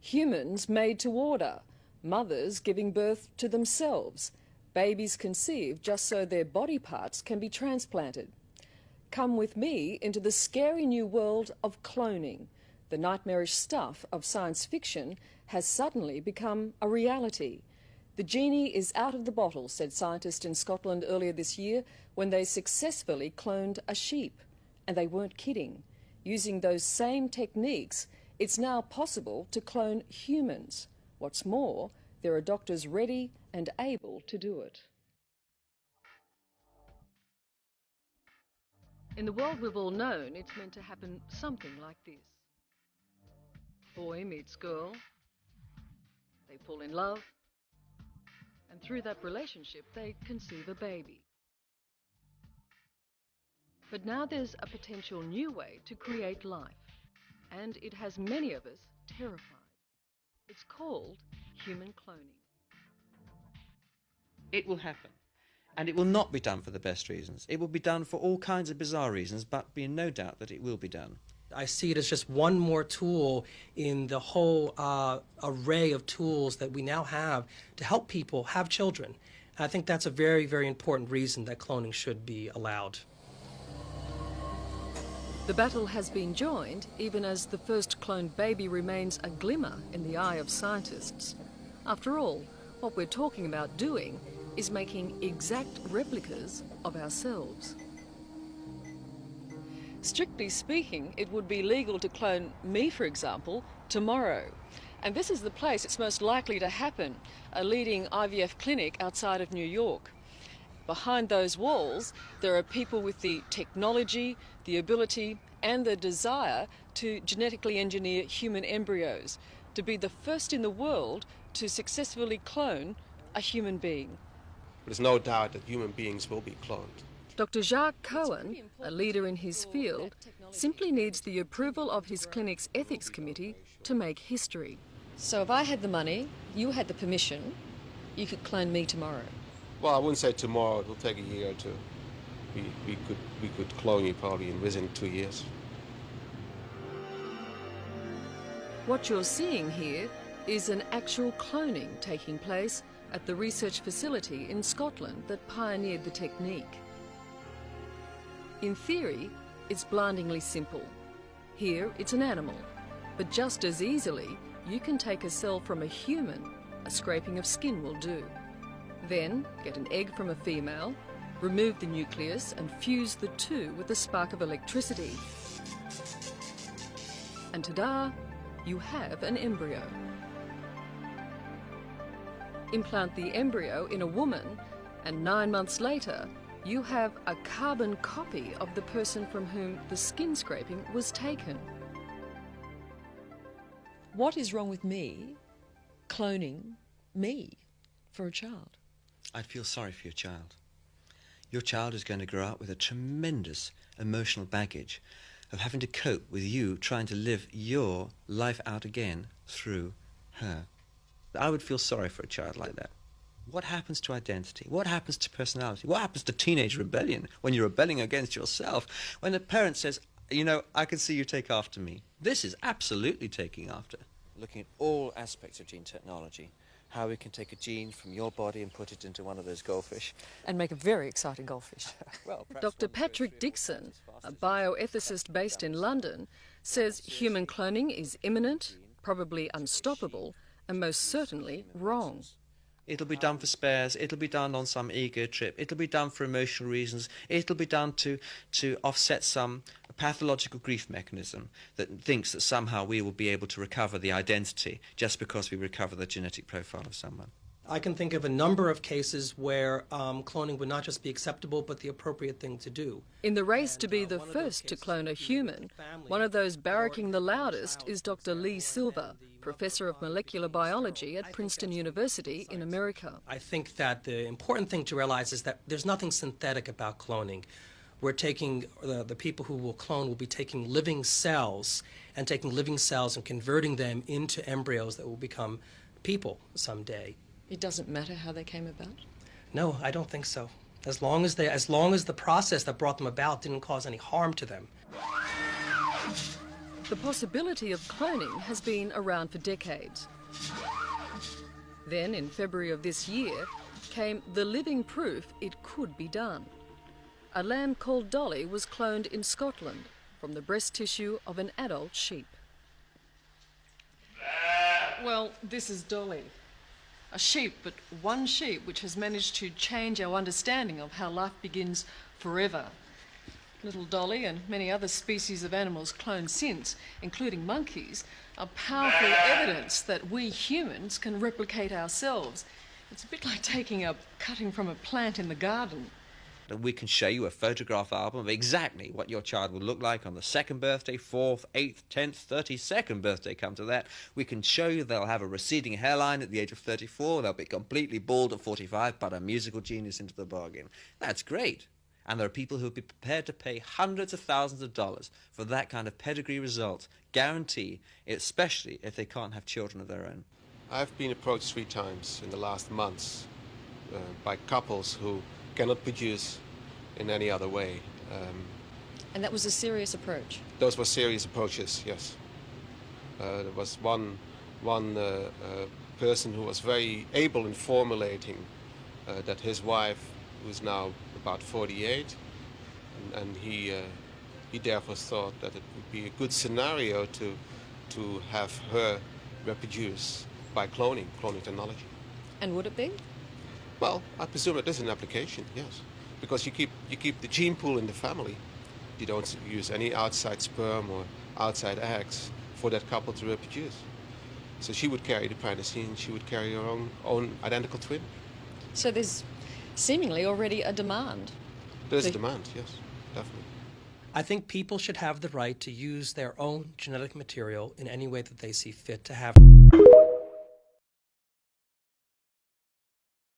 Humans made to order, mothers giving birth to themselves, babies conceived just so their body parts can be transplanted. Come with me into the scary new world of cloning. The nightmarish stuff of science fiction has suddenly become a reality. The genie is out of the bottle, said scientists in Scotland earlier this year when they successfully cloned a sheep. And they weren't kidding. Using those same techniques, it's now possible to clone humans. What's more, there are doctors ready and able to do it. In the world we've all known, it's meant to happen something like this. Boy meets girl, they fall in love, and through that relationship they conceive a baby. But now there's a potential new way to create life, and it has many of us terrified. It's called human cloning. It will happen. And it will not be done for the best reasons. It will be done for all kinds of bizarre reasons, but be in no doubt that it will be done. I see it as just one more tool in the whole array of tools that we now have to help people have children. And I think that's a very, very important reason that cloning should be allowed. The battle has been joined, even as the first cloned baby remains a glimmer in the eye of scientists. After all, what we're talking about doing is making exact replicas of ourselves. Strictly speaking, it would be legal to clone me, for example, tomorrow. And this is the place it's most likely to happen, a leading IVF clinic outside of New York. Behind those walls, there are people with the technology, the ability and the desire to genetically engineer human embryos, to be the first in the world to successfully clone a human being. There's no doubt that human beings will be cloned. Dr. Jacques Cohen, a leader in his field, simply needs the approval of his clinic's ethics committee to make history. So if I had the money, you had the permission, you could clone me tomorrow. Well, I wouldn't say tomorrow. It'll take a year or two. We could clone you probably within 2 years. What you're seeing here is an actual cloning taking place at the research facility in Scotland that pioneered the technique. In theory, it's blindingly simple. Here, it's an animal, but just as easily, you can take a cell from a human. A scraping of skin will do. Then, get an egg from a female, remove the nucleus and fuse the two with a spark of electricity. And ta-da, you have an embryo. Implant the embryo in a woman, and 9 months later, you have a carbon copy of the person from whom the skin scraping was taken. What is wrong with me cloning me for a child? I'd feel sorry for your child. Your child is going to grow up with a tremendous emotional baggage of having to cope with you trying to live your life out again through her. I would feel sorry for a child like that. What happens to identity? What happens to personality? What happens to teenage rebellion when you're rebelling against yourself? When a parent says, you know, I can see you take after me. This is absolutely taking after. Looking at all aspects of gene technology, how we can take a gene from your body and put it into one of those goldfish. And make a very exciting goldfish. Well, Dr. Patrick Dixon, a bioethicist based in London, says human cloning is imminent, probably unstoppable, and most certainly wrong. It'll be done for spares, it'll be done on some ego trip, it'll be done for emotional reasons, it'll be done to offset some pathological grief mechanism that thinks that somehow we will be able to recover the identity just because we recover the genetic profile of someone. I can think of a number of cases where cloning would not just be acceptable, but the appropriate thing to do. In the race to be the first to clone a human, one of those barracking the loudest is Dr. Lee Silver, Professor of Molecular Biology at Princeton University in America. I think that the important thing to realize is that there's nothing synthetic about cloning. We're taking, the people who will clone will be taking living cells and converting them into embryos that will become people someday. It doesn't matter how they came about? No, I don't think so. As long as the process that brought them about didn't cause any harm to them. The possibility of cloning has been around for decades. Then, in February of this year, came the living proof it could be done. A lamb called Dolly was cloned in Scotland from the breast tissue of an adult sheep. Well, this is Dolly. A sheep, but one sheep which has managed to change our understanding of how life begins forever. Little Dolly and many other species of animals cloned since, including monkeys, are powerful evidence that we humans can replicate ourselves. It's a bit like taking a cutting from a plant in the garden. And we can show you a photograph album of exactly what your child will look like on the 2nd birthday, 4th, 8th, 10th, 32nd birthday, come to that. We can show you they'll have a receding hairline at the age of 34, they'll be completely bald at 45, but a musical genius into the bargain. That's great. And there are people who would be prepared to pay hundreds of thousands of dollars for that kind of pedigree result, guarantee, especially if they can't have children of their own. I've been approached 3 times in the last months by couples who cannot produce in any other way. And that was a serious approach? Those were serious approaches, yes. There was one person who was very able in formulating that his wife, who's now about 48, and he therefore thought that it would be a good scenario to have her reproduce by cloning technology. And would it be? Well, I presume it is an application, yes, because you keep the gene pool in the family. You don't use any outside sperm or outside eggs for that couple to reproduce. So she would carry the pregnancy, and she would carry her own identical twin. So there's seemingly already a demand. There's a demand, yes, definitely. I think people should have the right to use their own genetic material in any way that they see fit to have.